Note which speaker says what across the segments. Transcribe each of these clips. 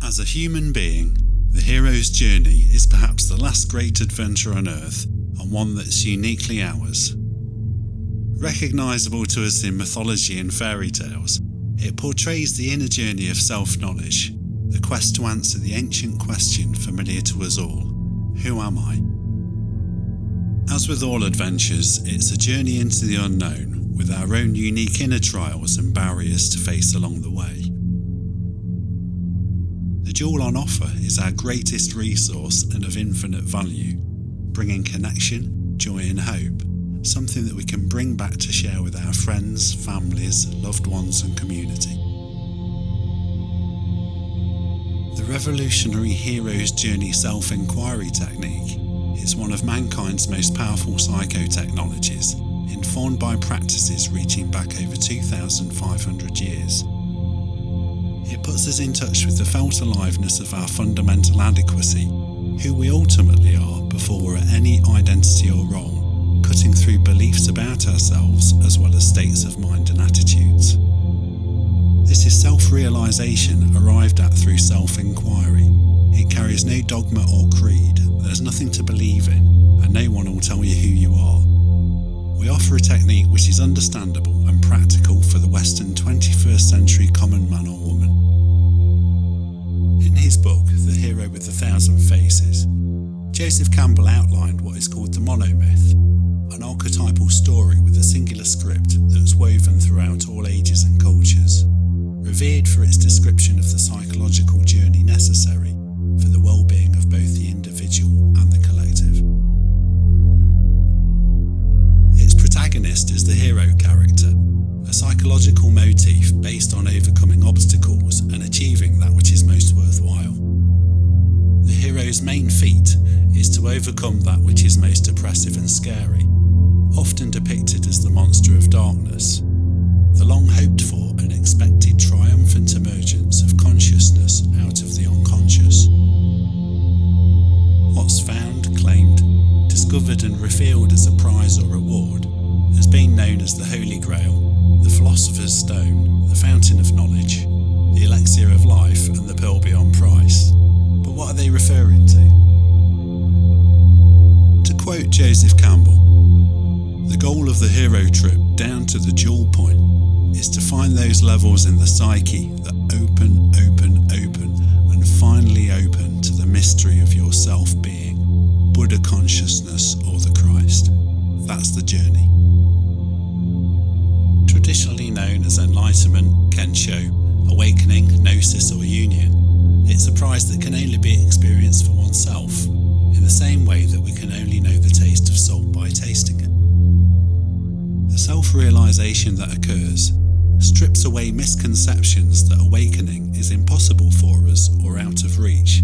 Speaker 1: As a human being, the hero's journey is perhaps the last great adventure on Earth, and one that's uniquely ours. Recognisable to us in mythology and fairy tales, it portrays the inner journey of self-knowledge, the quest to answer the ancient question familiar to us all: who am I? As with all adventures, it's a journey into the unknown, with our own unique inner trials and barriers to face along the way. The jewel on offer is our greatest resource and of infinite value, bringing connection, joy and hope, something that we can bring back to share with our friends, families, loved ones and community. The revolutionary hero's journey self-inquiry technique is one of mankind's most powerful psychotechnologies, informed by practices reaching back over 2,500 years. It puts us in touch with the felt aliveness of our fundamental adequacy, who we ultimately are before we're at any identity or role, cutting through beliefs about ourselves as well as states of mind and attitudes. This is self-realisation arrived at through self-inquiry. It carries no dogma or creed, there's nothing to believe in, and no one will tell you who you are. We offer a technique which is understandable and practical for the Western 21st century common man or woman. In his book, The Hero with 1,000 Faces, Joseph Campbell outlined what is called the monomyth, an archetypal story with a singular script that's woven throughout all ages and cultures, revered for its description of the psychological journey necessary for the well-being of both the individual and the collective. Its protagonist is the hero character, a psychological motif based on overcoming obstacles and achieving that which is most worthwhile. The hero's main feat is to overcome that which is most oppressive and scary, often depicted as the monster of darkness, the long-hoped-for and expected triumphant emergence of consciousness out of the unconscious. What's found, claimed, discovered and revealed as a prize or reward has been known as the Holy Grail, the Philosopher's Stone, the Fountain of Knowledge, the Elixir of Life and the Pearl Beyond Price. But what are they referring to? To quote Joseph Campbell, the goal of the hero trip down to the jewel point is to find those levels in the psyche that open, and finally open to the mystery of your self-being, Buddha consciousness or the Christ. That's the journey. Traditionally known as enlightenment, kensho, awakening, gnosis or union, it's a prize that can only be experienced for oneself, in the same way that we can only know the taste of salt by tasting it. The self-realisation that occurs strips away misconceptions that awakening is impossible for us or out of reach,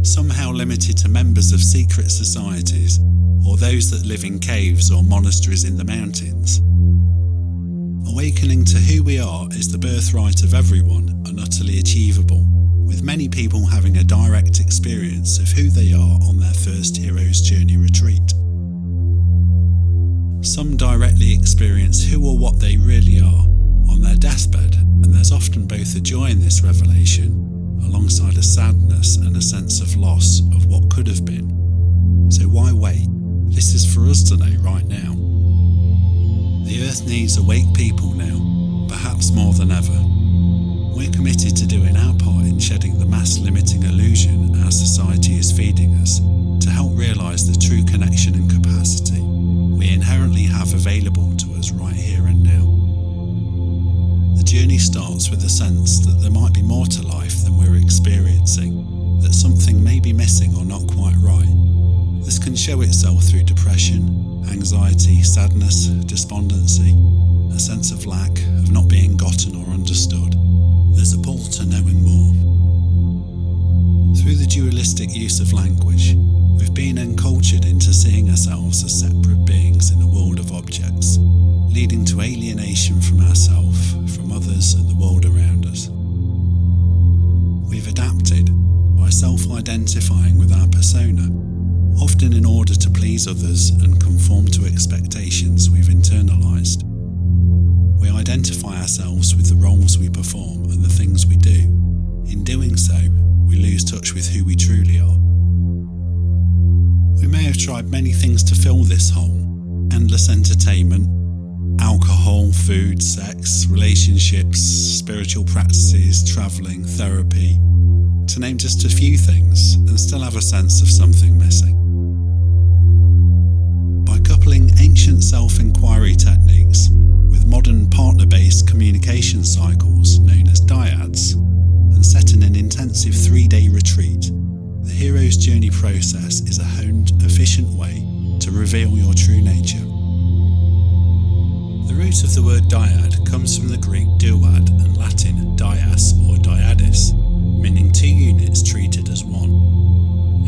Speaker 1: somehow limited to members of secret societies or those that live in caves or monasteries in the mountains. Awakening to who we are is the birthright of everyone and utterly achievable, with many people having a direct experience of who they are on their first hero's journey retreat. Some directly experience who or what they really are on their deathbed, and there's often both a joy in this revelation alongside a sadness and a sense of loss of what could have been. So why wait? This is for us to know right now. The earth needs awake people now, perhaps more than ever. We're committed to doing our part in shedding the mass-limiting illusion our society is feeding us to help realise the true connection and capacity we inherently have available to us right here and now. The journey starts with a sense that there might be more to life than we're experiencing, that something may be missing or not quite right. This can show itself through depression, anxiety, sadness, despondency, a sense of lack, of not being gotten or understood. There's a pull to knowing more. Through the dualistic use of language, we've been encultured into seeing ourselves as separate beings in a world of objects, leading to alienation from ourselves, from others and the world around us. We've adapted by self-identifying with our persona, often in order to please others and conform to expectations we've internalised. We identify ourselves with the roles we perform and the things we do. In doing so, we lose touch with who we truly are. We may have tried many things to fill this hole: endless entertainment, alcohol, food, sex, relationships, spiritual practices, travelling, therapy, to name just a few things, and still have a sense of something missing. By coupling ancient self-inquiry techniques with modern partner-based communication cycles known as dyads, and setting an intensive 3-day retreat, the hero's journey process is a honed, efficient way to reveal your true nature. The root of the word dyad comes from the Greek duad and Latin dyas or dyadis, meaning two units treated as one.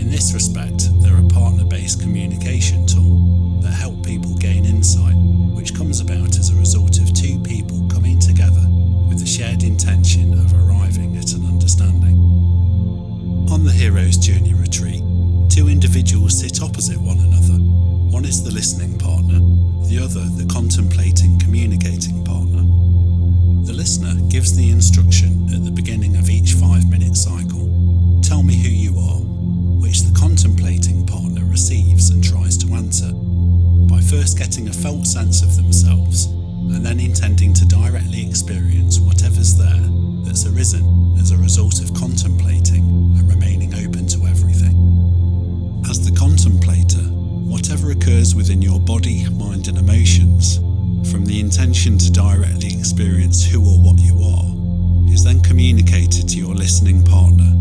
Speaker 1: In this respect, they're a partner-based communication tool that help people gain insight, which comes about as a result of two people coming together with the shared intention of arriving at an understanding. On the Hero's Journey retreat, two individuals sit opposite one another. One is the listening partner, the other the contemplating, communicating partner. The listener gives the instruction at the beginning of each 5-minute cycle, "Tell me who you are," which the contemplating partner receives and tries to answer, by first getting a felt sense of themselves and then intending to directly experience whatever's there that's arisen as a result of contemplating and remaining open to everything. As the contemplator, whatever occurs within your body, mind and emotions, from the intention to directly experience who or what you are, is then communicated to your listening partner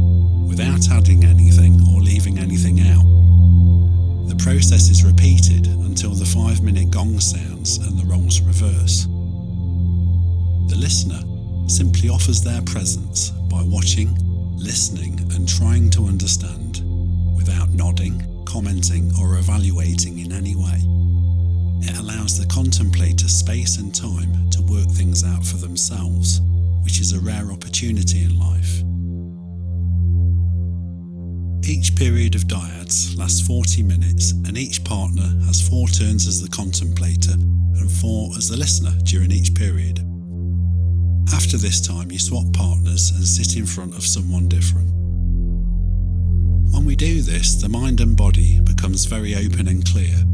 Speaker 1: without adding anything or leaving anything out. The process is repeated until the 5-minute gong sounds and the roles reverse. The listener simply offers their presence by watching, listening and trying to understand, without nodding, commenting or evaluating in any way. It allows the contemplator space and time to work things out for themselves, which is a rare opportunity in life. Each period of dyads lasts 40 minutes and each partner has 4 turns as the contemplator and 4 as the listener during each period. After this time you swap partners and sit in front of someone different. When we do this, the mind and body becomes very open and clear.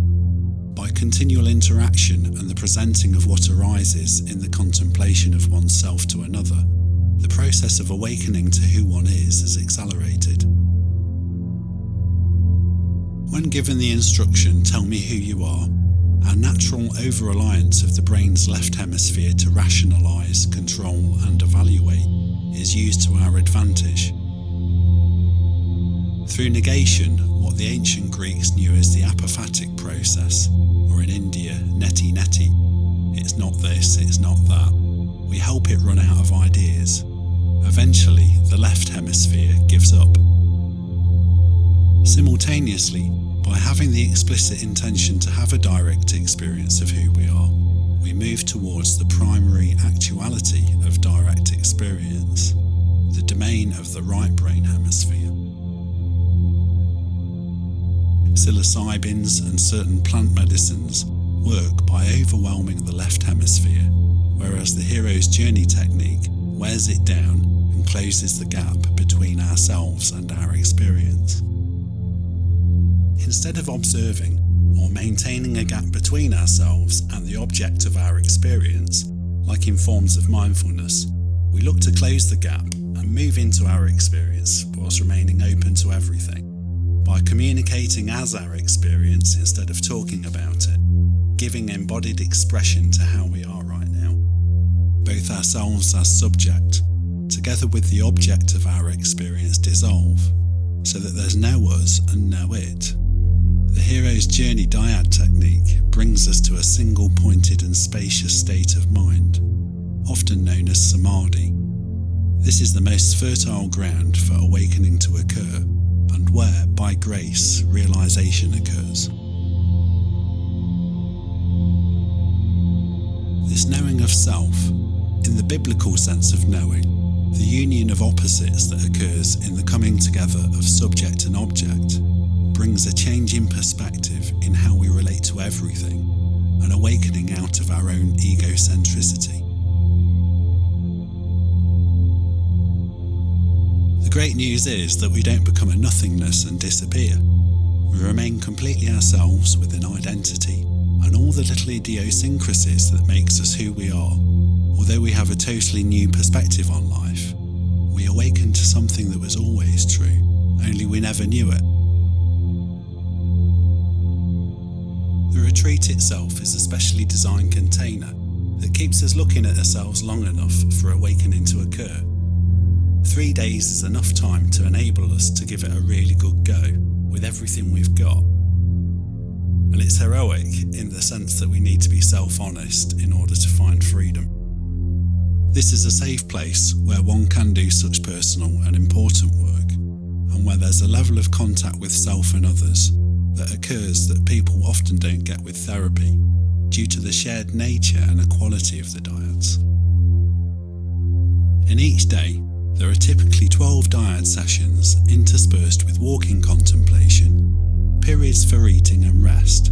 Speaker 1: By continual interaction and the presenting of what arises in the contemplation of oneself to another, the process of awakening to who one is accelerated. When given the instruction, "Tell me who you are," our natural over-reliance of the brain's left hemisphere to rationalise, control and evaluate is used to our advantage. Through negation, what the ancient Greeks knew as the apophatic process, or in India, neti neti, it's not this, it's not that, we help it run out of ideas. Eventually, the left hemisphere gives up. Simultaneously, by having the explicit intention to have a direct experience of who we are, we move towards the primary actuality of direct experience, the domain of the right brain hemisphere. Psilocybins and certain plant medicines work by overwhelming the left hemisphere, whereas the hero's journey technique wears it down and closes the gap between ourselves and our experience. Instead of observing or maintaining a gap between ourselves and the object of our experience, like in forms of mindfulness, we look to close the gap and move into our experience whilst remaining open to everything. By communicating as our experience instead of talking about it, giving embodied expression to how we are right now. Both ourselves as subject, together with the object of our experience, dissolve, so that there's no us and no it. The hero's journey dyad technique brings us to a single pointed and spacious state of mind, often known as samadhi. This is the most fertile ground for awakening to occur, and where, by grace, realization occurs. This knowing of self, in the biblical sense of knowing, the union of opposites that occurs in the coming together of subject and object, brings a change in perspective in how we relate to everything, an awakening out of our own egocentricity. The great news is that we don't become a nothingness and disappear. We remain completely ourselves with an identity and all the little idiosyncrasies that makes us who we are. Although we have a totally new perspective on life, we awaken to something that was always true, only we never knew it. The retreat itself is a specially designed container that keeps us looking at ourselves long enough for awakening to occur. 3 days is enough time to enable us to give it a really good go with everything we've got. And it's heroic in the sense that we need to be self-honest in order to find freedom. This is a safe place where one can do such personal and important work, and where there's a level of contact with self and others that occurs that people often don't get with therapy due to the shared nature and equality of the dyads. In each day, there are typically 12 dyad sessions interspersed with walking contemplation, periods for eating and rest,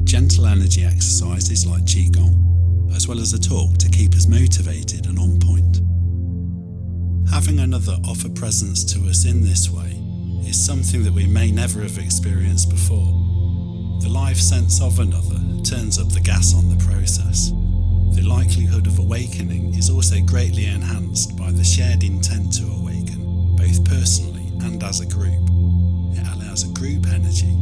Speaker 1: gentle energy exercises like Qigong, as well as a talk to keep us motivated and on point. Having another offer presence to us in this way is something that we may never have experienced before. The live sense of another turns up the gas on the process. The likelihood of awakening is also greatly enhanced by the shared intent to awaken, both personally and as a group. It allows a group energy,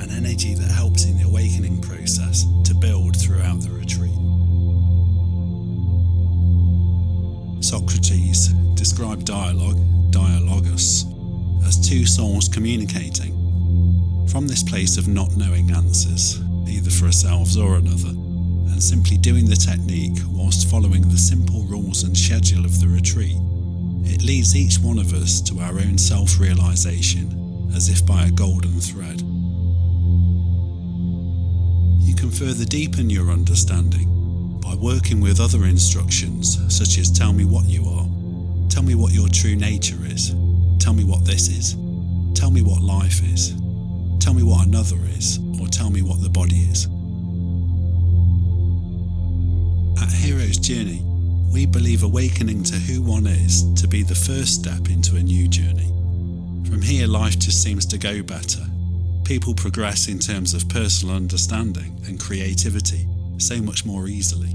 Speaker 1: an energy that helps in the awakening process, to build throughout the retreat. Socrates described dialogus, as two souls communicating. From this place of not knowing answers, either for ourselves or another, and simply doing the technique whilst following the simple rules and schedule of the retreat, it leads each one of us to our own self-realisation, as if by a golden thread. You can further deepen your understanding by working with other instructions, such as tell me what you are, tell me what your true nature is, tell me what this is, tell me what life is, tell me what another is, or tell me what the body is. At Hero's Journey, we believe awakening to who one is to be the first step into a new journey. From here, life just seems to go better. People progress in terms of personal understanding and creativity so much more easily.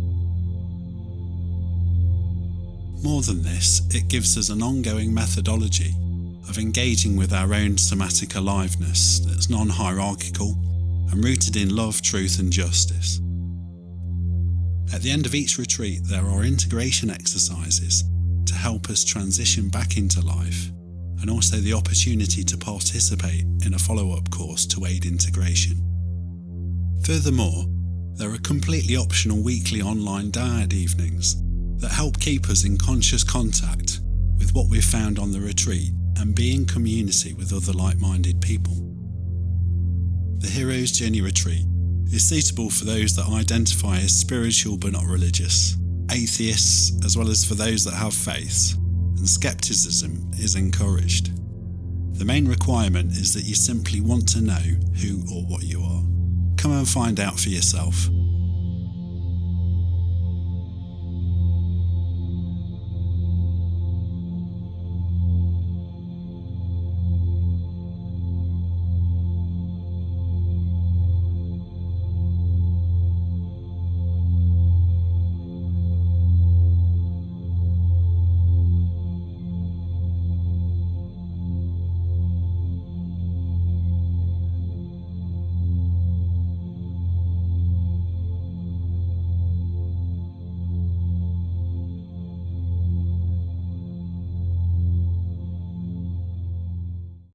Speaker 1: More than this, it gives us an ongoing methodology of engaging with our own somatic aliveness that's non-hierarchical and rooted in love, truth and justice. At the end of each retreat, there are integration exercises to help us transition back into life, and also the opportunity to participate in a follow-up course to aid integration. Furthermore, there are completely optional weekly online dyad evenings that help keep us in conscious contact with what we've found on the retreat and be in community with other like-minded people. The Hero's Journey Retreat is suitable for those that identify as spiritual but not religious, atheists, as well as for those that have faiths, and skepticism is encouraged. The main requirement is that you simply want to know who or what you are. Come and find out for yourself.